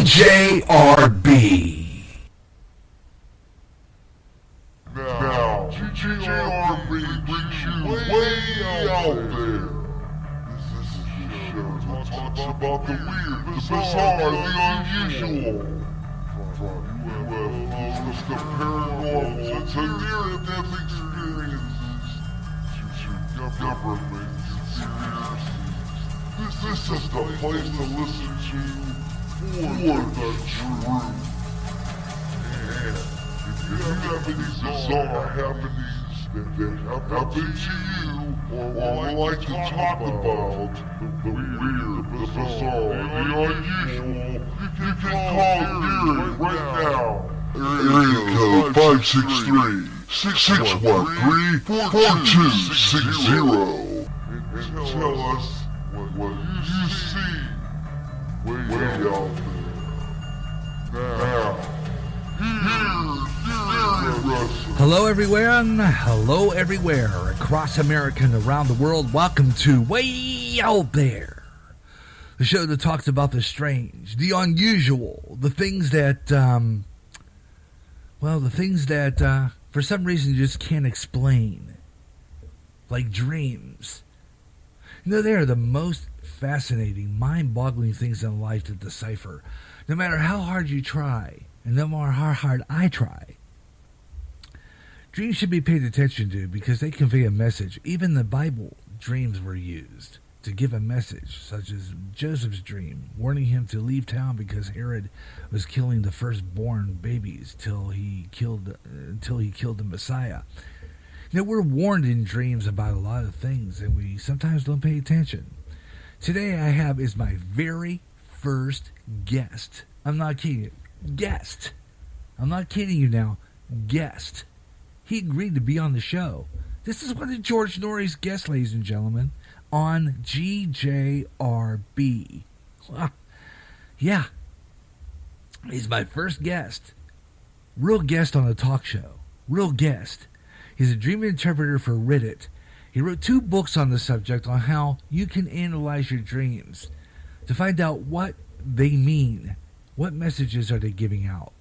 GJRB. Now, GJRB brings you way out there. This is the show that talks about the weird, the bizarre, the unusual. From UFOs to paranormal to near-death experiences to government conspiracies. This is the place to listen to for the truth. And if you have any bizarre happenings that happen to you, or would like to talk about the weird, the bizarre, the unusual, you can call Gary right now. Area code 563-613-4260. And tell us what you see way out there. Now, Hello everyone, hello everywhere, across America and around the world. Welcome to Way Out There, the show that talks about the strange, the unusual, the things that, for some reason you just can't explain, like dreams. You know, they are the most fascinating, mind-boggling things in life to decipher, no matter how hard you try, and no matter how hard I try. Dreams should be paid attention to because they convey a message. Even in the Bible, dreams were used to give a message, such as Joseph's dream, warning him to leave town because Herod was killing the firstborn babies until he killed the Messiah. You know, we're warned in dreams about a lot of things, and we sometimes don't pay attention. Today I have is my very first guest. I'm not kidding you. Guest. I'm not kidding you now. Guest. He agreed to be on the show. This is one of George Norrie's guests, ladies and gentlemen, on GJRB. Well, yeah. He's my first guest. Real guest on a talk show. Real guest. He's a dream interpreter for Reddit. He wrote 2 books on the subject on how you can analyze your dreams to find out what they mean. What messages are they giving out?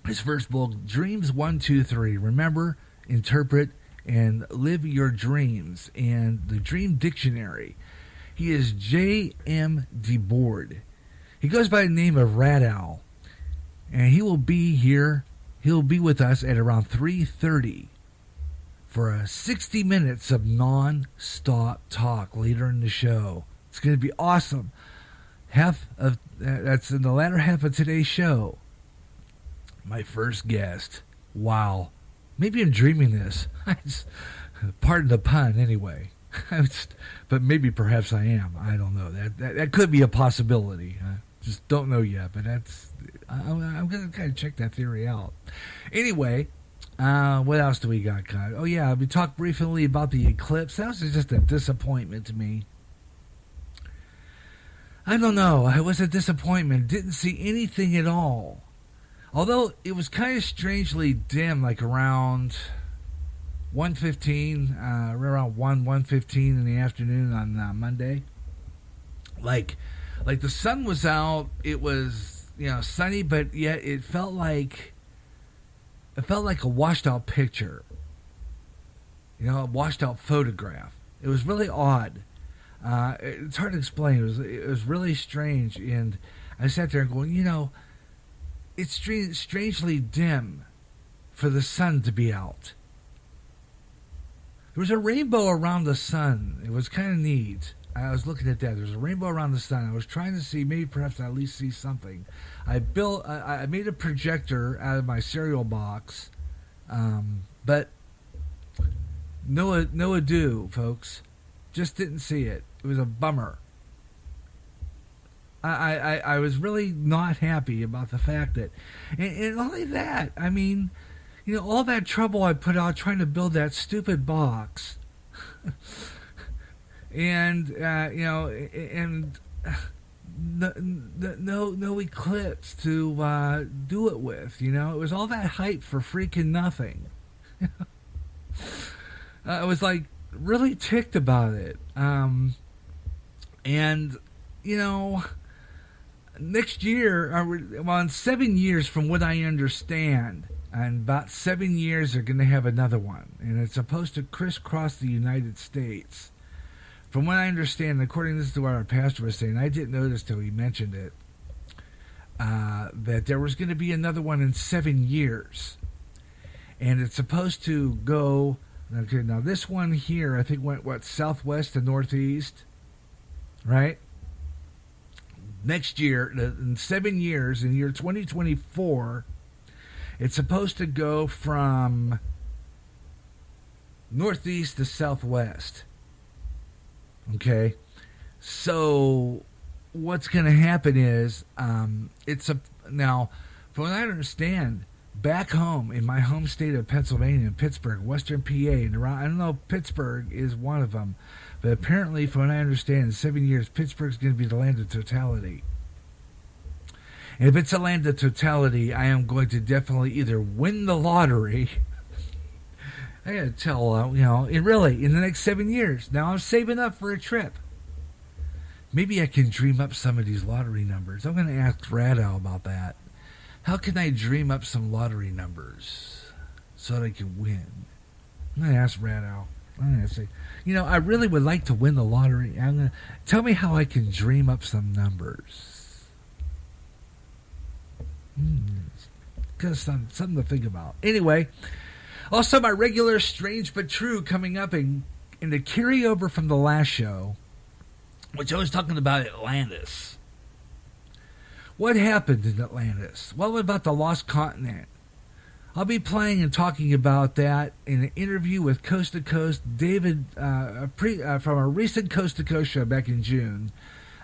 His first book, Dreams 1, 2, 3. Remember, interpret, and live your dreams. And the Dream Dictionary. He is J.M. Debord. He goes by the name of Rat Owl. And he will be here. He'll be with us at around 3:30 for a 60 minutes of non-stop talk later in the show. It's going to be awesome. That's in the latter half of today's show. My first guest. Wow. Maybe I'm dreaming this. Pardon the pun, anyway. But maybe perhaps I am. I don't know. That could be a possibility. I just don't know yet. But I'm going to kind of check that theory out. Anyway, what else do we got, Kyle? Oh, yeah. We talked briefly about the eclipse. That was just a disappointment to me. I don't know. It was a disappointment. Didn't see anything at all. Although it was kind of strangely dim, like around 1:15, around 1:15 in the afternoon on Monday. Like the sun was out. It was, sunny, but yet it felt like a washed out picture. A washed out photograph. It was really odd. It's hard to explain. It was really strange, and I sat there and going, it's strangely dim for the sun to be out. There was a rainbow around the sun. It was kind of neat. I was looking at that. There was a rainbow around the sun. I was trying to see, maybe perhaps I at least see something. I made a projector out of my cereal box, but no ado, folks. Just didn't see it. It was a bummer. I was really not happy about the fact that, and not only that, I mean, all that trouble I put out trying to build that stupid box, and no eclipse to do it with. It was all that hype for freaking nothing. I was like really ticked about it, and next year, in 7 years, from what I understand, and about 7 years, they're going to have another one, and it's supposed to crisscross the United States. From what I understand, according to this to what our pastor was saying, I didn't notice till he mentioned it, that there was going to be another one in 7 years, and it's supposed to go. Okay, now this one here, I think went southwest to northeast, right? Next year, in 7 years, in year 2024, it's supposed to go from northeast to southwest. Okay, so what's going to happen is, now, from what I understand, back home in my home state of Pennsylvania, in Pittsburgh, Western PA, and around, I don't know if Pittsburgh is one of them, but apparently, from what I understand, in 7 years, Pittsburgh's going to be the land of totality. And if it's a land of totality, I am going to definitely either win the lottery. I gotta tell, in the next 7 years. Now I'm saving up for a trip. Maybe I can dream up some of these lottery numbers. I'm going to ask Rado about that. How can I dream up some lottery numbers so that I can win? I'm going to ask Rado. I'm going to say, I really would like to win the lottery. Tell me how I can dream up some numbers. Something to think about. Anyway, also my regular Strange But True coming up in the carryover from the last show, which I was talking about Atlantis. What happened in Atlantis? What about the lost continent? I'll be playing and talking about that in an interview with Coast to Coast David from a recent Coast to Coast show back in June.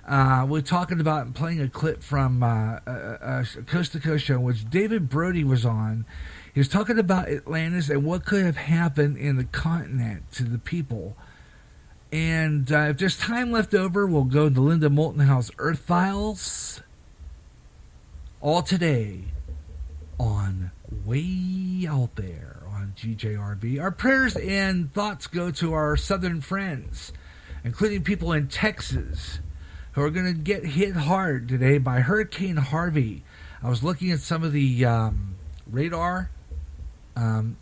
We're talking about playing a clip from a Coast to Coast show in which David Brody was on. He was talking about Atlantis and what could have happened in the continent to the people. And if there's time left over, we'll go to Linda Moulton House Earthfiles. All today on Way Out There on GJRB. Our prayers and thoughts go to our southern friends, including people in Texas, who are going to get hit hard today by Hurricane Harvey. I was looking at some of the radar.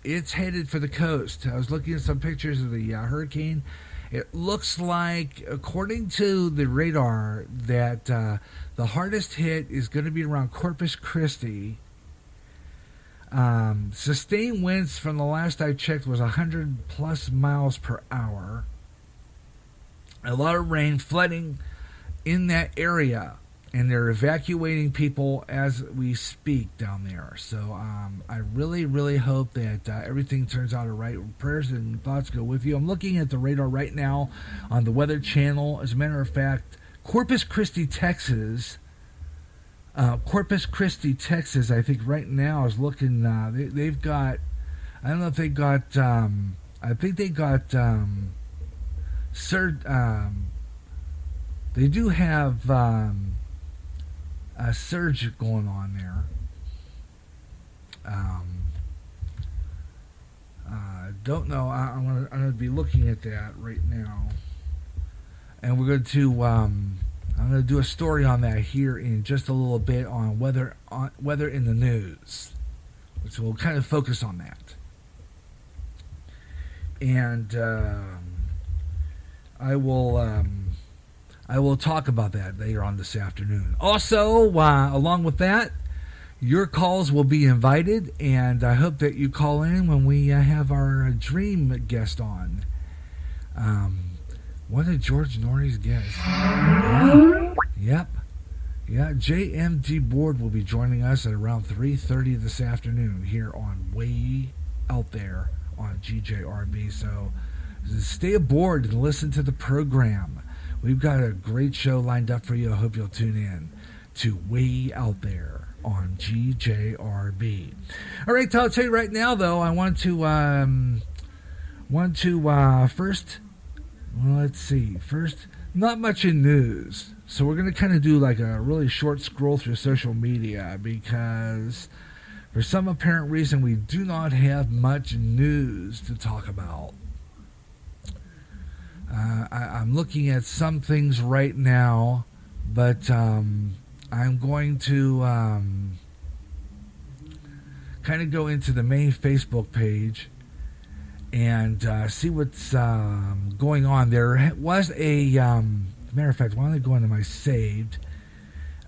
It's headed for the coast. I was looking at some pictures of the hurricane. It looks like, according to the radar, that the hardest hit is going to be around Corpus Christi. Sustained winds from the last I checked was 100 plus miles per hour. A lot of rain, flooding in that area, and they're evacuating people as we speak down there. So I really, really hope that everything turns out all right. Prayers and thoughts go with you. I'm looking at the radar right now on the Weather Channel. As a matter of fact, Corpus Christi, Texas, I think right now is looking, they've got, I don't know if they got, I think they got, they do have a surge going on there. I don't know. I'm going to be looking at that right now, and we're going to. I'm going to do a story on that here in just a little bit on weather in the news, which will kind of focus on that. And I will talk about that later on this afternoon. Also, along with that, your calls will be invited, and I hope that you call in when we have our dream guest on. One of George Norrie's guests. Yep. Yeah, J.M Debord will be joining us at around 3:30 this afternoon here on Way Out There on GJRB. So stay aboard and listen to the program. We've got a great show lined up for you. I hope you'll tune in to Way Out There on GJRB. All right, I'll tell you right now, though, I want to first, well, let's see. First, not much in news. So we're going to kind of do like a really short scroll through social media because for some apparent reason we do not have much news to talk about. I'm looking at some things right now, but I'm I'm going to kind of go into the main Facebook page and see what's going on. There was a matter of fact, why don't I go into my saved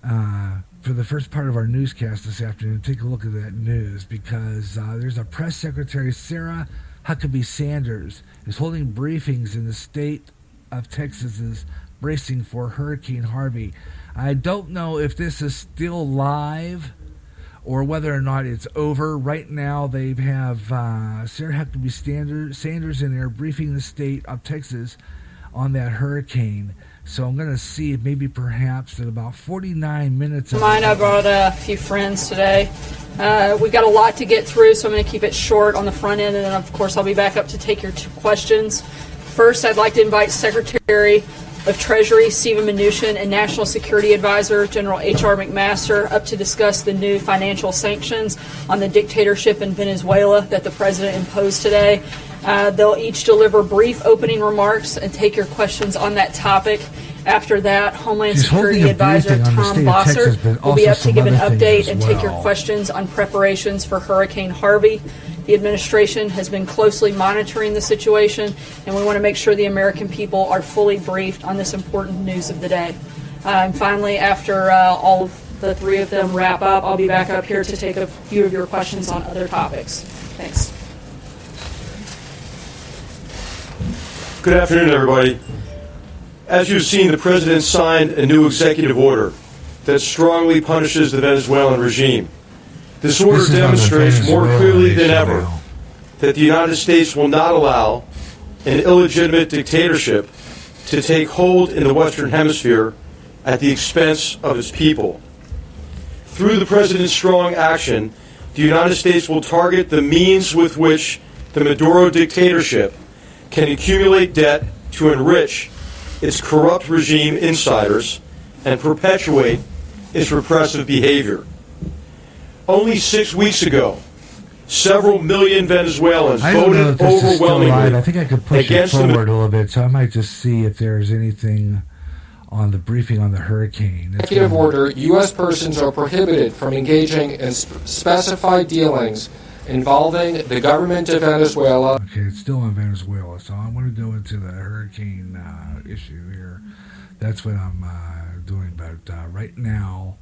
for the first part of our newscast this afternoon? Take a look at that news, because there's a press secretary, Sarah Huckabee Sanders, is holding briefings in the state of Texas's bracing for Hurricane Harvey. I don't know if this is still live or whether or not it's over. Right now, they have Sarah Huckabee Sanders in there briefing the state of Texas on that hurricane. So I'm going to see if maybe perhaps at about 49 minutes. I brought a few friends today. We've got a lot to get through, so I'm going to keep it short on the front end, and then, of course, I'll be back up to take your questions. First, I'd like to invite Secretary of Treasury Stephen Mnuchin and National Security Advisor General H.R. McMaster up to discuss the new financial sanctions on the dictatorship in Venezuela that the President imposed today. They'll each deliver brief opening remarks and take your questions on that topic. After that, Homeland Security Advisor Tom Bossert will be up to give an update and take your questions on preparations for Hurricane Harvey. The administration has been closely monitoring the situation, and we want to make sure the American people are fully briefed on this important news of the day. And finally, after all of the three of them wrap up, I'll be back up here to take a few of your questions on other topics. Thanks. Good afternoon, everybody. As you've seen, the President signed a new executive order that strongly punishes the Venezuelan regime. This order demonstrates more clearly than ever that the United States will not allow an illegitimate dictatorship to take hold in the Western Hemisphere at the expense of its people. Through the President's strong action, the United States will target the means with which the Maduro dictatorship can accumulate debt to enrich its corrupt regime insiders and perpetuate its repressive behavior. Only 6 weeks ago, several million Venezuelans voted overwhelmingly I think I could push it forward a little bit, so I might just see if there's anything on the briefing on the hurricane. Executive order, U.S. persons are prohibited from engaging in specified dealings involving the government of Venezuela. Okay, it's still in Venezuela, so I want to go into the hurricane issue here. That's what I'm doing, but right now,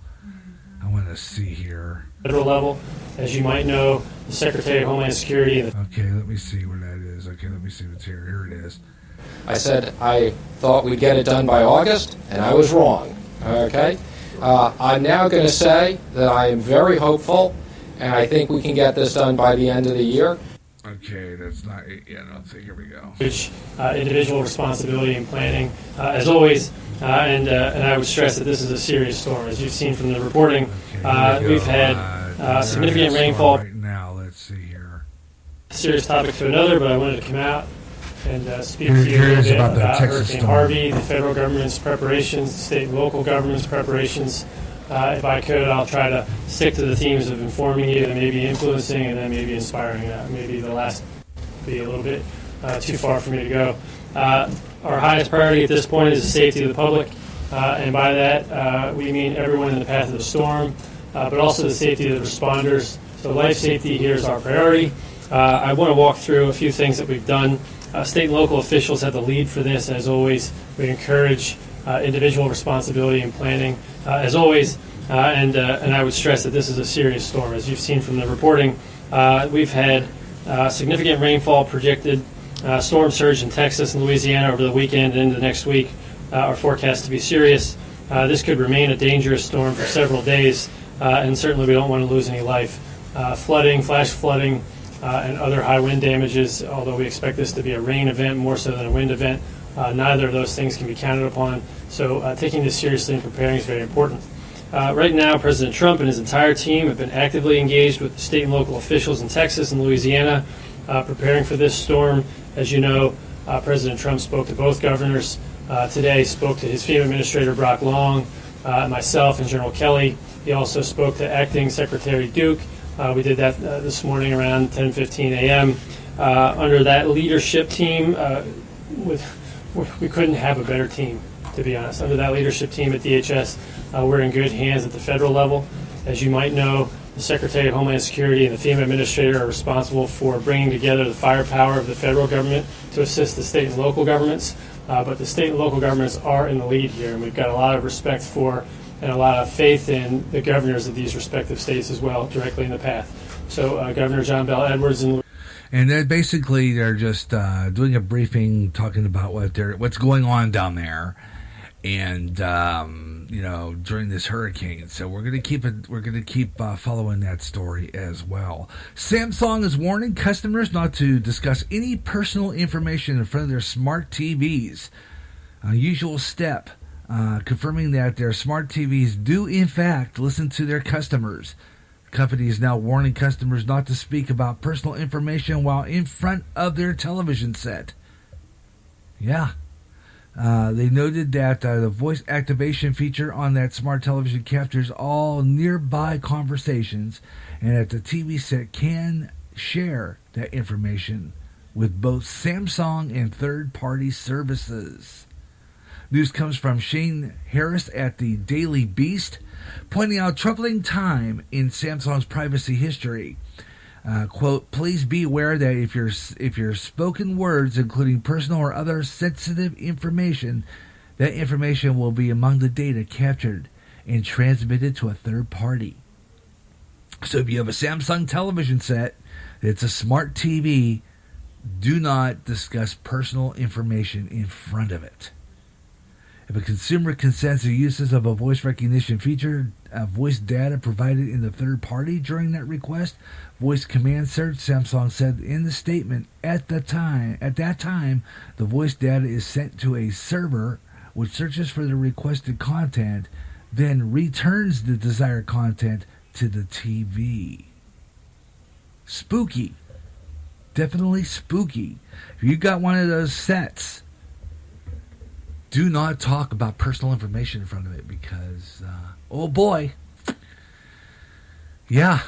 I want to see here. Federal level, as you might know, the Secretary of Homeland Security. Okay, let me see where that is. Okay, let me see what's here. Here it is. I said I thought we'd get it done by August, and I was wrong. Okay? I'm now going to say that I am very hopeful, and I think we can get this done by the end of the year. Okay, that's not it yet. I don't think. Here we go. Which individual responsibility and planning, as always, and I would stress that this is a serious storm. As you've seen from the reporting, we've had significant rainfall. Right now, let's see here. Serious topic to another, but I wanted to come out and speak to you a little bit about Hurricane Harvey, the federal government's preparations, the state and local government's preparations. If I could, I'll try to stick to the themes of informing you and maybe influencing and then maybe inspiring. Maybe the last be a little bit too far for me to go. Our highest priority at this point is the safety of the public, and by that we mean everyone in the path of the storm, but also the safety of the responders. So life safety here is our priority. I want to walk through a few things that we've done. State and local officials have the lead for this. As always, we encourage individual responsibility and planning, as always, and I would stress that this is a serious storm. As you've seen from the reporting, we've had significant rainfall predicted, storm surge in Texas and Louisiana over the weekend and into next week are forecast to be serious. This could remain a dangerous storm for several days, and certainly we don't want to lose any life. Flooding, flash flooding, and other high wind damages, although we expect this to be a rain event more so than a wind event. Neither of those things can be counted upon, so taking this seriously and preparing is very important. Right now, President Trump and his entire team have been actively engaged with the state and local officials in Texas and Louisiana, preparing for this storm. As you know, President Trump spoke to both governors today, spoke to his FEMA Administrator Brock Long, myself, and General Kelly. He also spoke to Acting Secretary Duke. We did that this morning around 10:15 a.m. Under that leadership team, we couldn't have a better team. to be honest. Under that leadership team at DHS, we're in good hands at the federal level. As you might know, the Secretary of Homeland Security and the FEMA Administrator are responsible for bringing together the firepower of the federal government to assist the state and local governments. But the state and local governments are in the lead here, and we've got a lot of respect for and a lot of faith in the governors of these respective states as well, directly in the path. So Governor John Bell Edwards and they're just doing a briefing, talking about what's going on down there, and during this hurricane. So we're gonna keep following that story as well. Samsung is warning customers not to discuss any personal information in front of their smart TVs. Unusual step, confirming that their smart TVs do in fact listen to their customers. The company is now warning customers not to speak about personal information while in front of their television set. Yeah. They noted that the voice activation feature on that smart television captures all nearby conversations, and that the TV set can share that information with both Samsung and third-party services. News comes from Shane Harris at the Daily Beast, pointing out troubling time in Samsung's privacy history. Quote, please be aware that if your spoken words, including personal or other sensitive information, that information will be among the data captured and transmitted to a third party. So if you have a Samsung television set, it's a smart TV, do not discuss personal information in front of it. If a consumer consents to uses of a voice recognition feature, voice data provided in the third party during that request, voice command search, Samsung said in the statement, at that time, the voice data is sent to a server which searches for the requested content, then returns the desired content to the TV. Spooky. Definitely spooky. If you got one of those sets, do not talk about personal information in front of it because, oh boy. Yeah,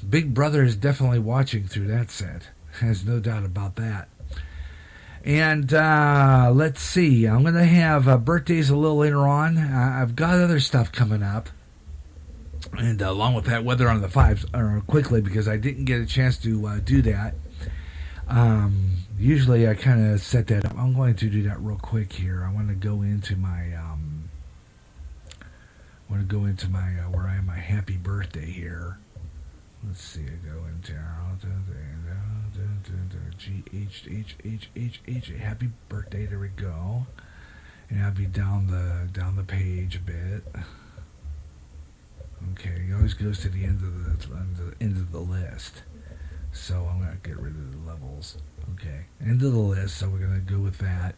Big Brother is definitely watching through that set. There's no doubt about that. And let's see. I'm going to have birthdays a little later on. I've got other stuff coming up. And along with that, weather on the fives quickly because I didn't get a chance to do that. Usually I kind of set that up. I'm going to do that real quick here. I want to go into my where I have my happy birthday here. Let's see. I go into GHHHHH happy birthday. There we go. And I'll be down the page a bit. Okay, it always goes to the end of the list. So I'm going to get rid of the levels. Okay, end of the list, so we're going to go with that.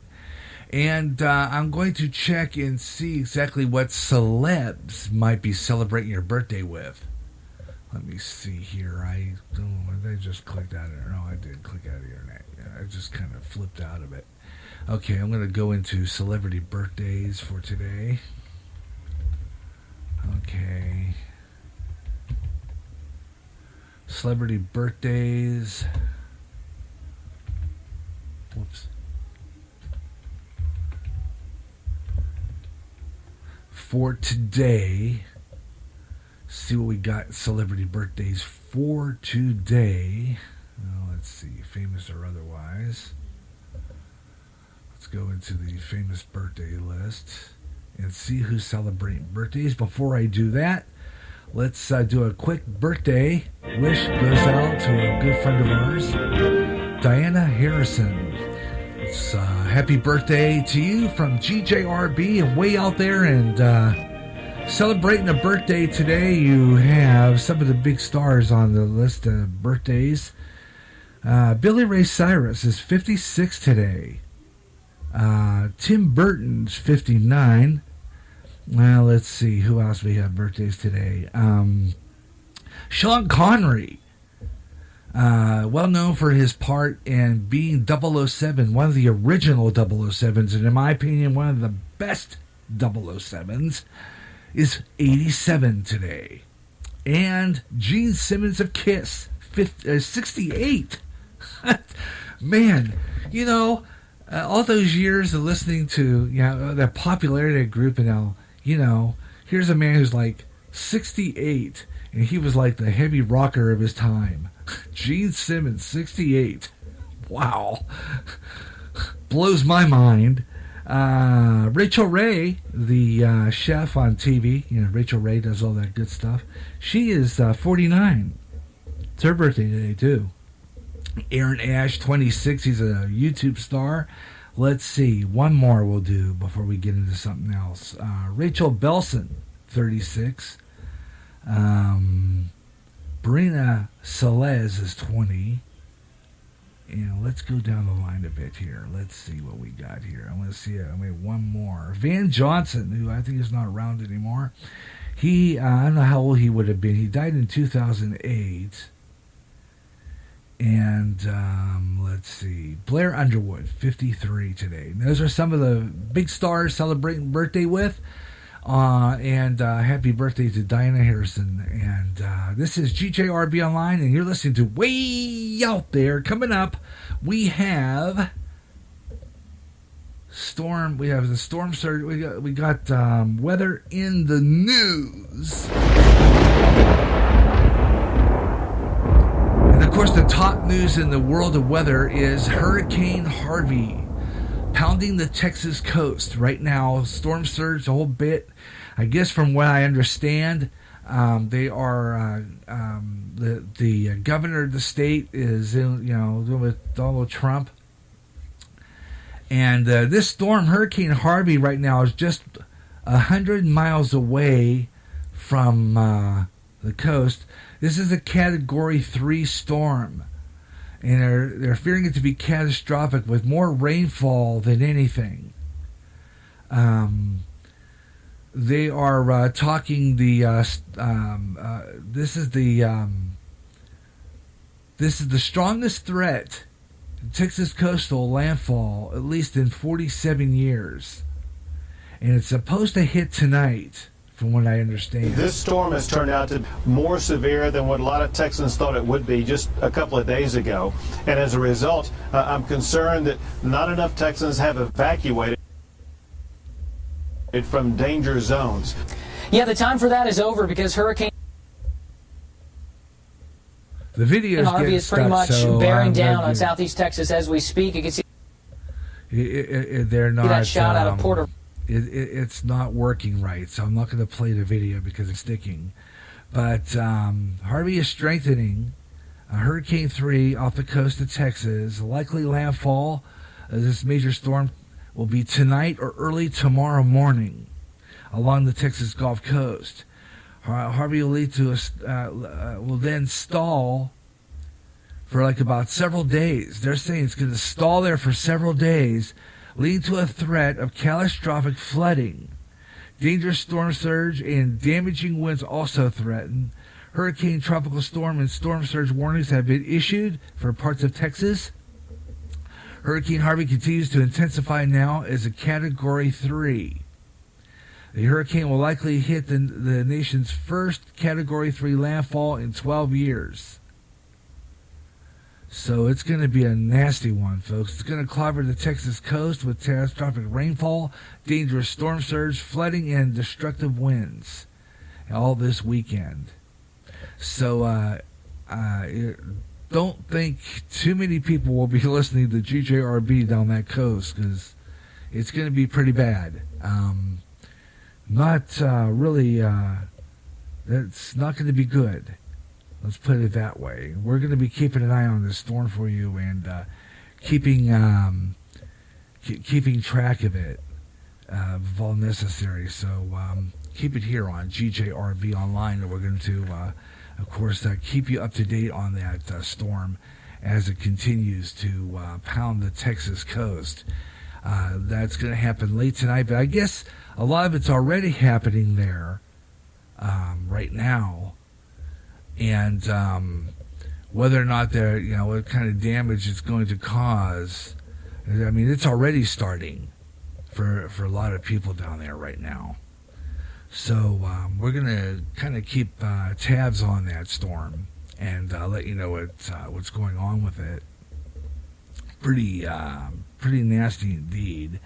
And I'm going to check and see exactly what celebs might be celebrating your birthday with. Let me see here. I just clicked out of it. No, I didn't click out of the internet. I just kind of flipped out of it. Okay, I'm going to go into celebrity birthdays for today. Okay. Celebrity birthdays. Whoops. For today, see what we got celebrity birthdays for today. Well, let's see, famous or otherwise. Let's go into the famous birthday list and see who's celebrating birthdays. Before I do that, let's do a quick birthday wish goes out to a good friend of ours, Diana Harrison. It's happy birthday to you from GJRB and way out there. And celebrating a birthday today, you have some of the big stars on the list of birthdays. Billy Ray Cyrus is 56 today. Tim Burton's 59. Well, let's see who else we have birthdays today. Sean Connery, well known for his part in being 007, one of the original 007s, and in my opinion, one of the best 007s, is 87 today. And Gene Simmons of Kiss, 68. Man, you know, all those years of listening to that popularity group, and now here's a man who's like 68, and he was like the heavy rocker of his time. Gene Simmons, 68. Wow, blows my mind. Rachel Ray, the chef on TV, Rachel Ray does all that good stuff. She is 49. It's her birthday today too. Aaron Ash, 26. He's a YouTube star. Let's see. One more we'll do before we get into something else. Rachel Belson, 36. Brina Celez is 20. And let's go down the line a bit here. Let's see what we got here. I want to see one more. Van Johnson, who I think is not around anymore. I don't know how old he would have been. He died in 2008. And let's see, Blair Underwood, 53 today. And those are some of the big stars celebrating birthday with. And happy birthday to Diana Harrison. And this is GJRB Online, and you're listening to Way Out There. Coming up, we have storm. We have the storm surge. We got weather in the news. And of course, the top news in the world of weather is Hurricane Harvey pounding the Texas coast right now. Storm surge a whole bit. I guess from what I understand, they are the governor of the state is with Donald Trump, and this storm, Hurricane Harvey, right now is just 100 miles away from the coast. This is a Category 3 storm, and they're fearing it to be catastrophic with more rainfall than anything. They are talking this is the strongest threat to Texas coastal landfall at least in 47 years, and it's supposed to hit tonight, from what I understand. This storm has turned out to be more severe than what a lot of Texans thought it would be just a couple of days ago. And as a result, I'm concerned that not enough Texans have evacuated from danger zones. Yeah, the time for that is over because Hurricane the video Harvey is pretty much bearing down on southeast Texas as we speak. You can see they're not that shot out of Porter. It's not working right, so I'm not going to play the video because it's sticking. But Harvey is strengthening. Hurricane 3 off the coast of Texas. Likely landfall of this major storm will be tonight or early tomorrow morning along the Texas Gulf Coast. Harvey will lead to will then stall for about several days. They're saying it's going to stall there for several days, leading to a threat of catastrophic flooding. Dangerous storm surge and damaging winds also threaten. Hurricane, tropical storm, and storm surge warnings have been issued for parts of Texas. Hurricane Harvey continues to intensify now as a Category 3. The hurricane will likely hit the nation's first Category 3 landfall in 12 years. So it's going to be a nasty one, folks. It's going to clobber the Texas coast with catastrophic rainfall, dangerous storm surge, flooding, and destructive winds all this weekend. So don't think too many people will be listening to GJRB down that coast because it's going to be pretty bad. Not really, that's not going to be good. Let's put it that way. We're going to be keeping an eye on this storm for you and keeping track of it if all necessary. So keep it here on GJRB Online, and we're going to, of course, keep you up to date on that storm as it continues to pound the Texas coast. That's going to happen late tonight, but I guess a lot of it's already happening there right now. And whether or not they're, what kind of damage it's going to cause, I mean, it's already starting for a lot of people down there right now. So we're going to kind of keep tabs on that storm and let you know what's going on with it. pretty nasty indeed.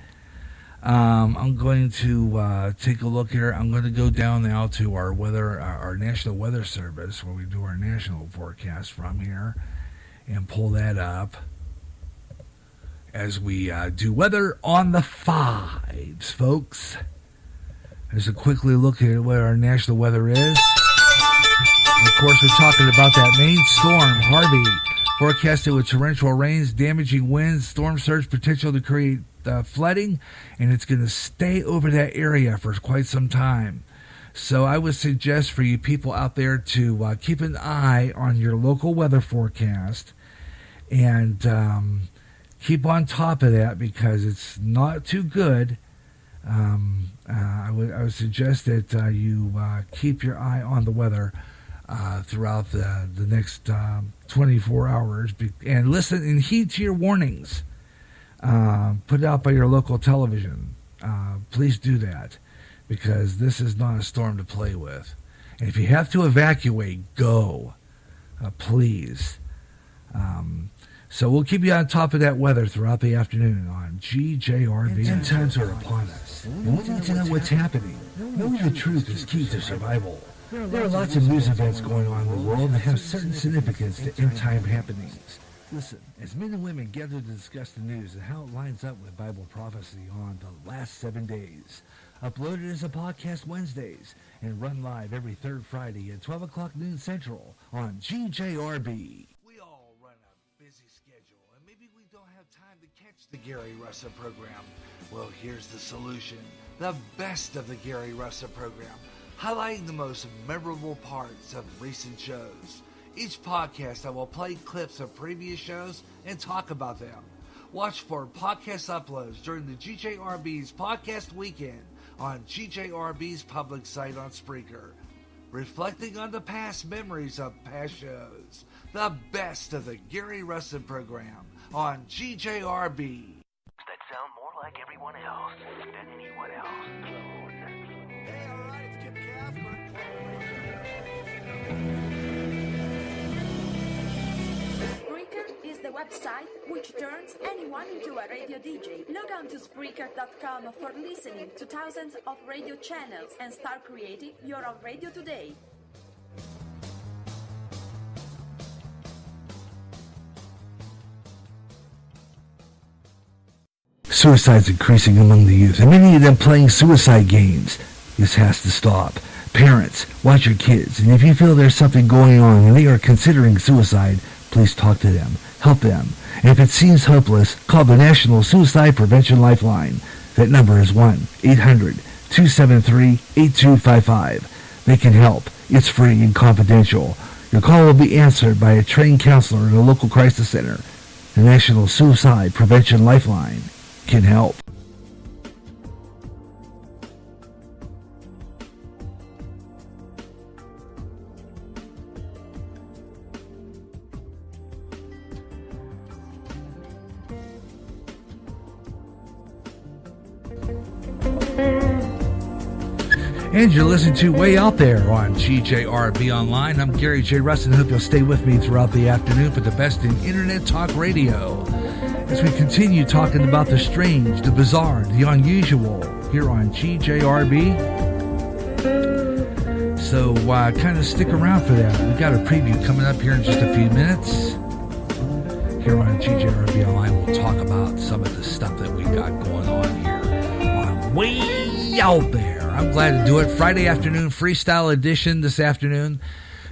I'm going to take a look here. I'm going to go down now to our National Weather Service, where we do our national forecast from here, and pull that up as we do weather on the fives, folks. Just a quickly look at what our national weather is. And of course, we're talking about that main storm, Harvey, forecasted with torrential rains, damaging winds, storm surge potential to create flooding, and it's going to stay over that area for quite some time. So I would suggest for you people out there to keep an eye on your local weather forecast and keep on top of that, because it's not too good. I would suggest that you keep your eye on the weather throughout the next 24 hours, and listen and heed to your warnings put out by your local television. Please do that, because this is not a storm to play with. And if you have to evacuate, go, please. So we'll keep you on top of that weather throughout the afternoon on GJRB. End times are upon us, and we need to know what's happening. Knowing the truth is key to survival. There are lots of news events going on in the world that have certain significance to end-time happenings. Listen, as men and women gather to discuss the news and how it lines up with Bible prophecy on the last 7 days. Uploaded as a podcast Wednesdays and run live every third Friday at 12 o'clock noon Central on GJRB. We all run a busy schedule, and maybe we don't have time to catch the Gary Russa program. Well, here's the solution. The best of the Gary Russa program, highlighting the most memorable parts of recent shows. Each podcast I will play clips of previous shows and talk about them. Watch for podcast uploads during the GJRB's podcast weekend on GJRB's public site on Spreaker. Reflecting on the past memories of past shows. The best of the Gary Russell program on GJRB. That sound more like everyone else than anyone else. Hey, alright, it's Kip Casper. Spreaker is the website which turns anyone into a radio DJ. Log on to Spreaker.com for listening to thousands of radio channels and start creating your own radio today. Suicide's increasing among the youth, and many of them playing suicide games. This has to stop. Parents, watch your kids, and if you feel there's something going on and they are considering suicide, please talk to them, help them. And if it seems hopeless, call the National Suicide Prevention Lifeline. That number is 1-800-273-8255. They can help. It's free and confidential. Your call will be answered by a trained counselor in a local crisis center. The National Suicide Prevention Lifeline can help. And you're listening to Way Out There on GJRB Online. I'm Gary J. Russ, and hope you'll stay with me throughout the afternoon for the best in Internet Talk Radio, as we continue talking about the strange, the bizarre, the unusual here on GJRB. So kind of stick around for that. We've got a preview coming up here in just a few minutes. Here on GJRB Online, we'll talk about some of the stuff that we got going on here on Way Out There. I'm glad to do it. Friday afternoon, freestyle edition this afternoon.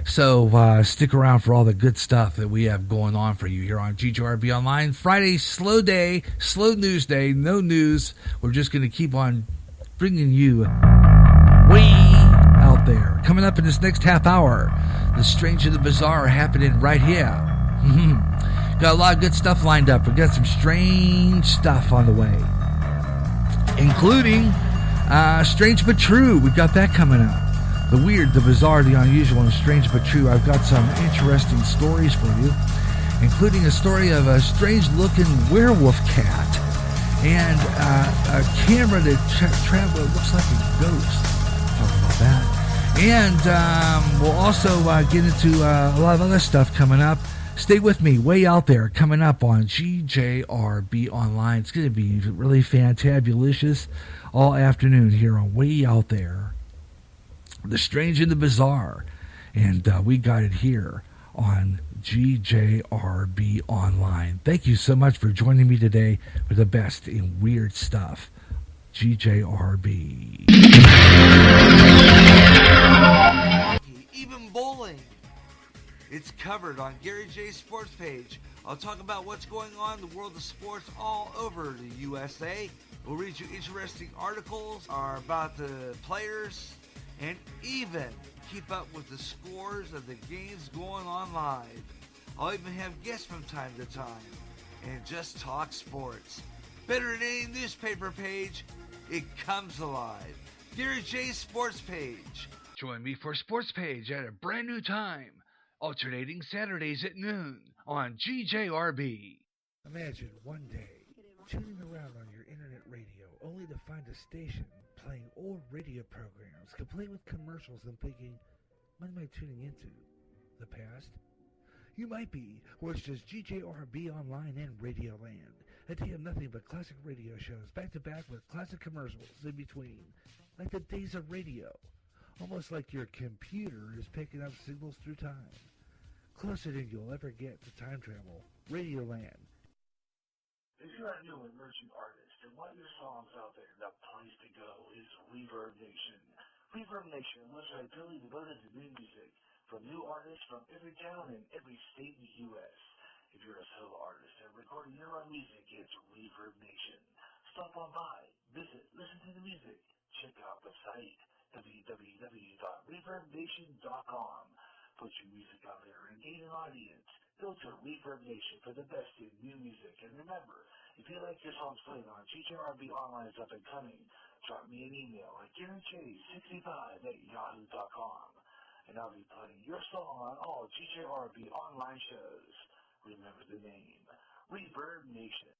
So stick around for all the good stuff that we have going on for you here on GJRB Online. Friday, slow day, slow news day, no news. We're just going to keep on bringing you way out there. Coming up in this next half hour, the strange and the bizarre are happening right here. Got a lot of good stuff lined up. We've got some strange stuff on the way, including strange but true. We've got that coming up. The weird, the bizarre, the unusual, and strange but true. I've got some interesting stories for you, including a story of a strange-looking werewolf cat and a camera that looks like a ghost. Talk about that. And we'll also get into a lot of other stuff coming up. Stay with me, way out there, coming up on GJRB Online. It's going to be really fantabulous all afternoon here on Way Out There. The Strange and the Bizarre. And we got it here on GJRB Online. Thank you so much for joining me today for the best in weird stuff. GJRB. Even bowling. It's covered on Gary J's sports page. I'll talk about what's going on in the world of sports all over the USA. We'll read you interesting articles about the players and even keep up with the scores of the games going on live. I'll even have guests from time to time and just talk sports. Better than any newspaper page, it comes alive. Gary J's sports page. Join me for Sports Page at a brand new time, alternating Saturdays at noon on GJRB. Imagine one day tuning around on your internet radio only to find a station playing old radio programs complete with commercials and thinking, what am I tuning into? The past? You might be, or it's just GJRB Online and Radio Land. A day of nothing but classic radio shows back to back with classic commercials in between. Like the days of radio. Almost like your computer is picking up signals through time. Closer than you'll ever get to time travel. Radio Land. If you're a new emerging artist and want your songs out there, the place to go is Reverb Nation. Reverb Nation, a website purely devoted to new music from new artists from every town and every state in the U.S. If you're a solo artist and recording your own music, it's Reverb Nation. Stop on by, visit, listen to the music, check out the site, www.reverbnation.com. Put your music out there and gain an audience. Go to Reverb Nation for the best in new music. And remember, if you like your songs played on GJRB Online is up and coming, drop me an email at GaryJ65@yahoo.com. And I'll be playing your song on all GJRB Online shows. Remember the name, Reverb Nation.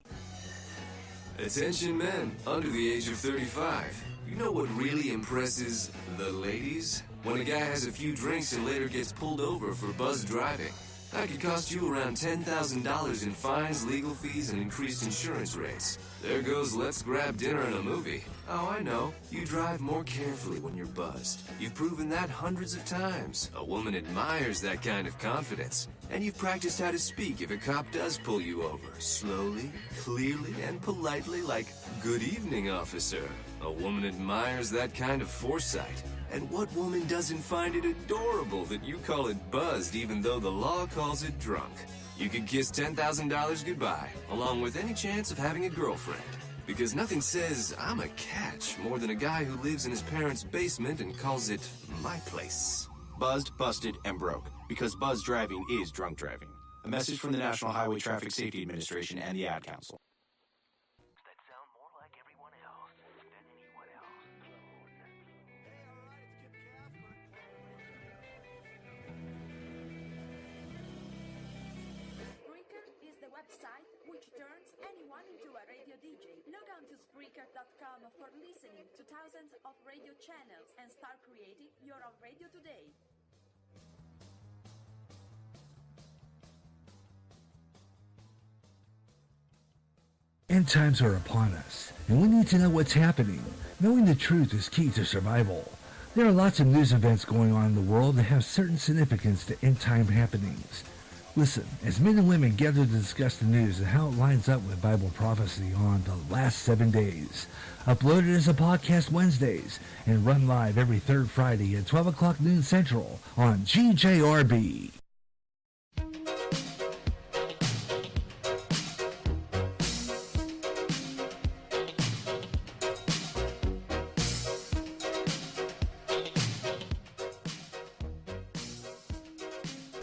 Attention men under the age of 35. You know what really impresses the ladies? When a guy has a few drinks and later gets pulled over for buzz driving. That could cost you around $10,000 in fines, legal fees, and increased insurance rates. There goes let's grab dinner and a movie. Oh, I know. You drive more carefully when you're buzzed. You've proven that hundreds of times. A woman admires that kind of confidence. And you've practiced how to speak if a cop does pull you over. Slowly, clearly, and politely like, "Good evening, officer." A woman admires that kind of foresight. And what woman doesn't find it adorable that you call it buzzed even though the law calls it drunk? You could kiss $10,000 goodbye, along with any chance of having a girlfriend. Because nothing says, I'm a catch, more than a guy who lives in his parents' basement and calls it my place. Buzzed, busted, and broke. Because buzz driving is drunk driving. A message from the National Highway Traffic Safety Administration and the Ad Council. Website which turns anyone into a radio DJ. Log on to Spreaker.com for listening to thousands of radio channels and start creating your own radio today. End times are upon us, and we need to know what's happening. Knowing the truth is key to survival. There are lots of news events going on in the world that have certain significance to end time happenings. Listen, as men and women gather to discuss the news and how it lines up with Bible prophecy on the last 7 days. Uploaded as a podcast Wednesdays and run live every third Friday at 12 o'clock noon Central on GJRB.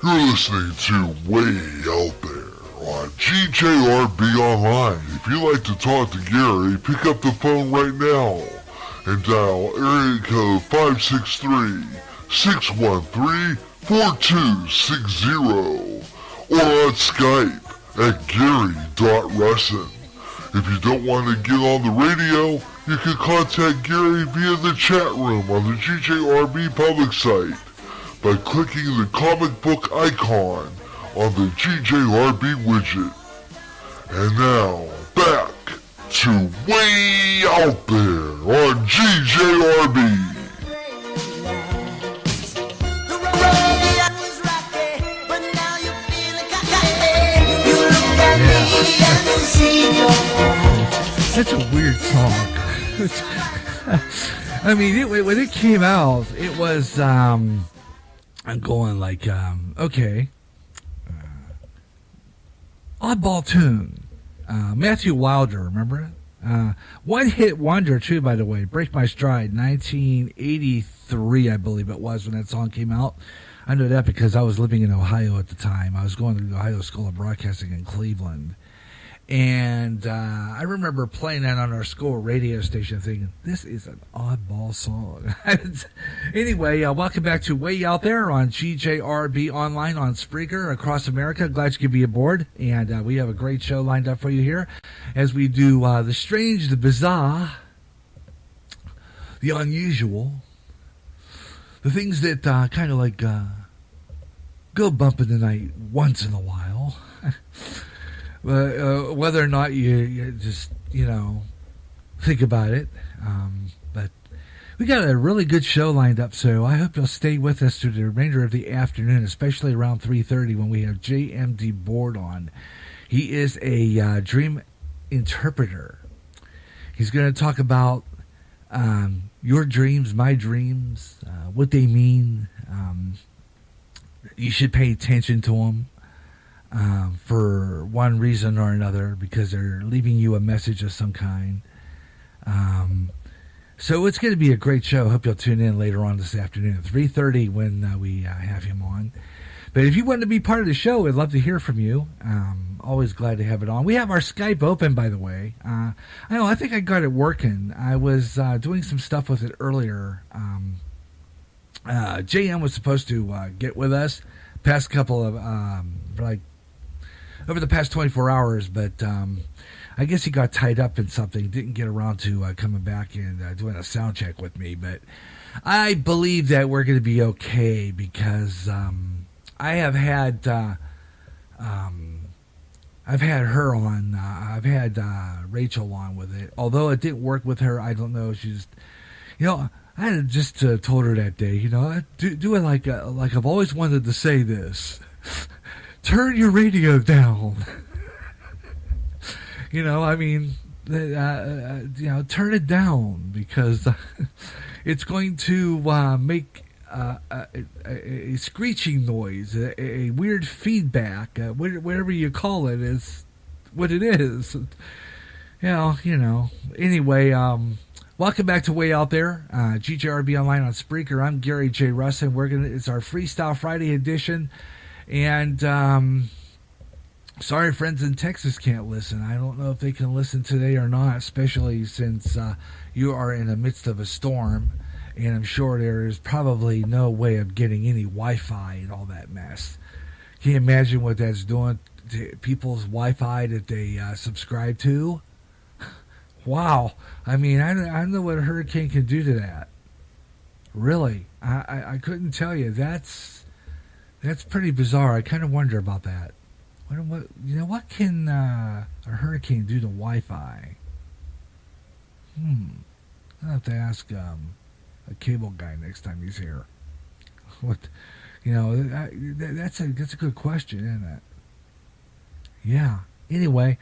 You're listening to Way Out There on GJRB Online. If you'd like to talk to Gary, pick up the phone right now and dial area code 563-613-4260 or on Skype at Gary.Russin. If you don't want to get on the radio, you can contact Gary via the chat room on the GJRB public site by clicking the comic book icon on the GJRB widget. And now, back to Way Out There on GJRB. That's a weird song. I mean, when it came out, it was, I'm going like, okay. Oddball tune. Matthew Wilder, remember it? One hit wonder, too, by the way. Break My Stride, 1983, I believe it was, when that song came out. I know that because I was living in Ohio at the time. I was going to the Ohio School of Broadcasting in Cleveland. And I remember playing that on our school radio station thinking, this is an oddball song. Anyway, welcome back to Way Out There on GJRB online on Spreaker across America. Glad you could be aboard. And we have a great show lined up for you here as we do the strange, the bizarre, the unusual, the things that kind of like go bump in the night once in a while. Whether or not you just, think about it. But we got a really good show lined up, so I hope you'll stay with us through the remainder of the afternoon, especially around 3:30 when we have J.M. Debord on. He is a dream interpreter. He's going to talk about your dreams, my dreams, what they mean. You should pay attention to them. For one reason or another, because they're leaving you a message of some kind. So it's going to be a great show. Hope you'll tune in later on this afternoon at 3:30 when we have him on. But if you want to be part of the show, I'd love to hear from you. Always glad to have it on. We have our Skype open, by the way. I think I got it working. I was doing some stuff with it earlier. JM was supposed to get with us past couple of over the past 24 hours, but I guess he got tied up in something, didn't get around to coming back and doing a sound check with me, but I believe that we're going to be okay because I have had her on, I've had Rachel on with it, although it didn't work with her. I don't know, she's, I had just told her that day, do it like I've always wanted to say this. Turn your radio down. Turn it down because it's going to make a screeching noise, a weird feedback, whatever you call it is what it is. Anyway, welcome back to Way Out There, GJRB online on Spreaker. I'm Gary J. Russ, and it's our Freestyle Friday edition. And sorry, friends in Texas can't listen. I don't know if they can listen today or not, especially since you are in the midst of a storm. And I'm sure there is probably no way of getting any Wi-Fi and all that mess. Can you imagine what that's doing to people's Wi-Fi that they subscribe to? Wow. I mean, I don't know what a hurricane can do to that. Really. I couldn't tell you. That's pretty bizarre. I kind of wonder about that. What can a hurricane do to Wi-Fi? I'll have to ask a cable guy next time he's here. That's a good question, isn't it? Yeah. Anyway,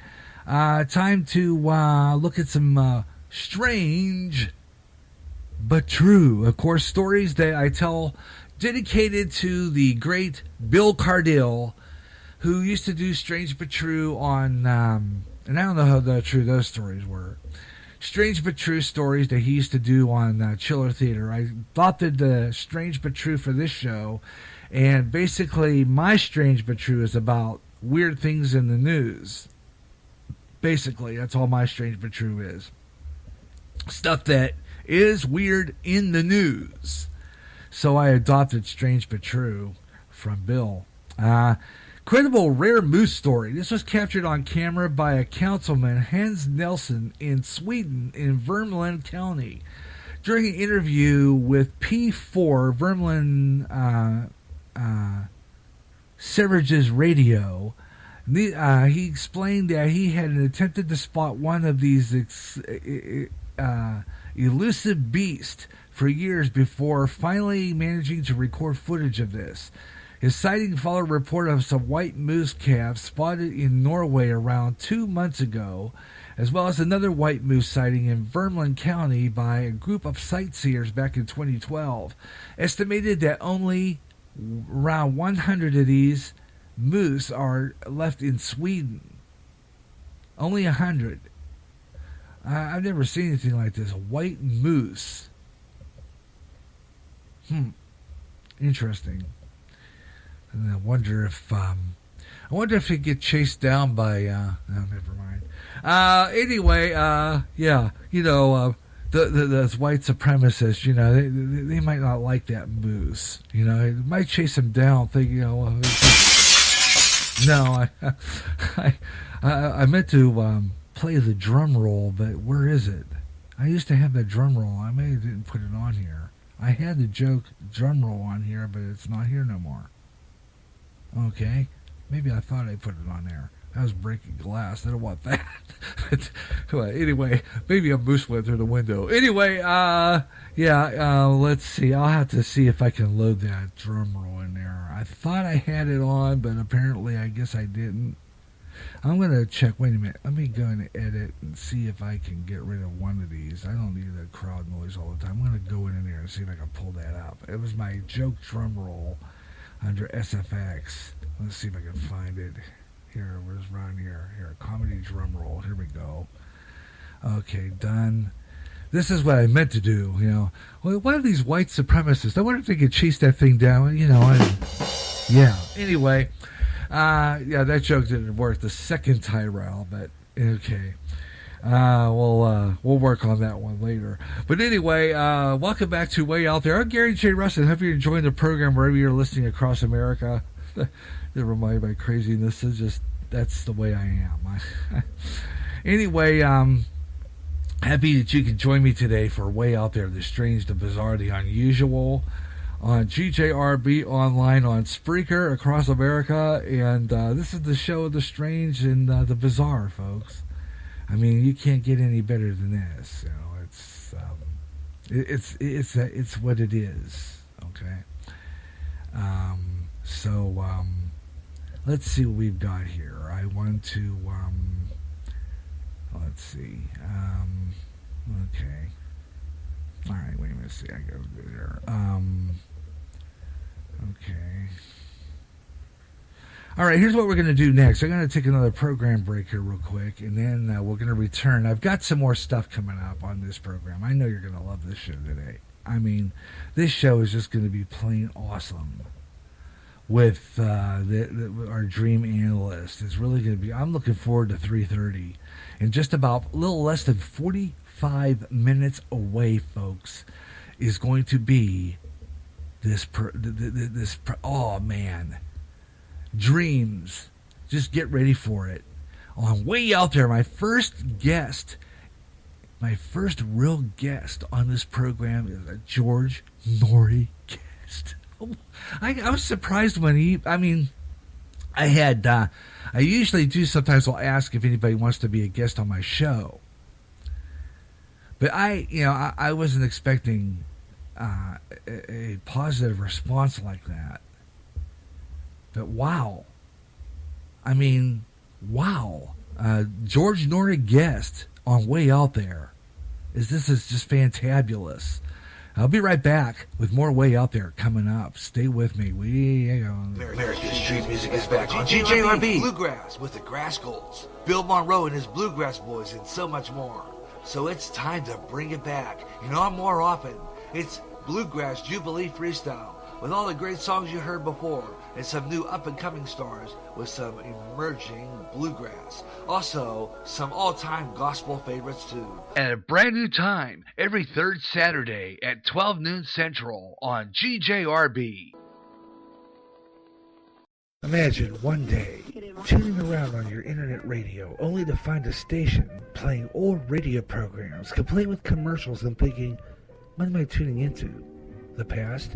time to look at some strange but true, of course, stories that I tell dedicated to the great Bill Cardille, who used to do Strange But True on, and I don't know how true those stories were. Strange But True stories that he used to do on Chiller Theater. I thought that the Strange But True for this show, and basically my Strange But True is about weird things in the news. Basically, that's all my Strange But True is. Stuff that is weird in the news. So I adopted Strange But True from Bill. Credible rare moose story. This was captured on camera by a councilman, Hans Nelson, in Sweden, in Värmland County. During an interview with P4, Värmland Severage's radio. He explained that he had attempted to spot one of these elusive beasts for years before finally managing to record footage of this. His sighting followed a report of some white moose calves spotted in Norway around 2 months ago, as well as another white moose sighting in Vermland County by a group of sightseers back in 2012. Estimated that only around 100 of these moose are left in Sweden. Only 100. I've never seen anything like this. A white moose. Interesting. And I wonder if he'd get chased down by no, never mind. Anyway, yeah, you know, those white supremacists, you know, they might not like that moose. You know, it might chase him down, thinking, you know, no, I meant to play the drum roll, but where is it? I used to have that drum roll. I may have didn't put it on here. I had the joke drum roll on here, but it's not here no more. Okay, maybe I thought I put it on there. I was breaking glass. I don't want that. Anyway, maybe a moose went through the window. Anyway, let's see. I'll have to see if I can load that drum roll in there. I thought I had it on, but apparently I guess I didn't. I'm going to check. Wait a minute. Let me go and edit and see if I can get rid of one of these. I don't need that crowd noise all the time. I'm going to go in there and see if I can pull that up. It was my joke drum roll under SFX. Let's see if I can find it. Here, where's Ron here? Here, comedy drum roll. Here we go. Okay, done. This is what I meant to do, you know. Well, one of these white supremacists, I wonder if they could chase that thing down, you know. Anyway, that joke didn't work the second time around, but okay. We'll work on that one later. But anyway, welcome back to Way Out There. I'm Gary J. Russell. Hope you're enjoying the program wherever you're listening across America. Never mind my craziness. It's just, that's the way I am. Anyway, happy that you can join me today for Way Out There, the strange, the bizarre, the unusual, on GJRB online, on Spreaker across America. And this is the show of the strange and the bizarre, folks. I mean, you can't get any better than this. You know, it's what it is. Okay. Let's see what we've got here. I want to, let's see. Okay. All right, wait a minute. See, I go there. Okay. All right, here's what we're going to do next. I'm going to take another program break here real quick, and then we're going to return. I've got some more stuff coming up on this program. I know you're going to love this show today. I mean, this show is just going to be plain awesome. With our dream analyst. It's really going to be, I'm looking forward to 3:30. And just about a little less than 45 minutes away, folks, is going to be oh man, dreams. Just get ready for it. On Way Out There, my first real guest on this program is a George Norrie guest. I was surprised when I usually do, sometimes I'll ask if anybody wants to be a guest on my show. But I wasn't expecting a positive response like that. But wow. I mean, wow. George Norrie guest on Way Out There. This is just fantabulous. I'll be right back with more Way Out There coming up. Stay with me. America's street music is back on GJRB. Bluegrass with the Grass Goals, Bill Monroe and his Bluegrass Boys, and so much more. So it's time to bring it back. On more often. It's Bluegrass Jubilee Freestyle with all the great songs you heard before and some new up-and-coming stars with some emerging bluegrass. Also, some all-time gospel favorites, too. At a brand new time, every third Saturday at 12 noon Central on GJRB. Imagine one day tuning around on your internet radio only to find a station playing old radio programs complete with commercials and thinking, what am I tuning into? The past?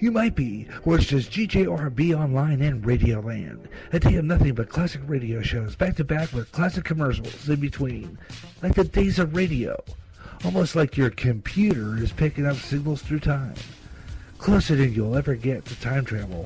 You might be, or it's just GJRB Online and Radioland. A day of nothing but classic radio shows back to back with classic commercials in between. Like the days of radio. Almost like your computer is picking up signals through time. Closer than you'll ever get to time travel.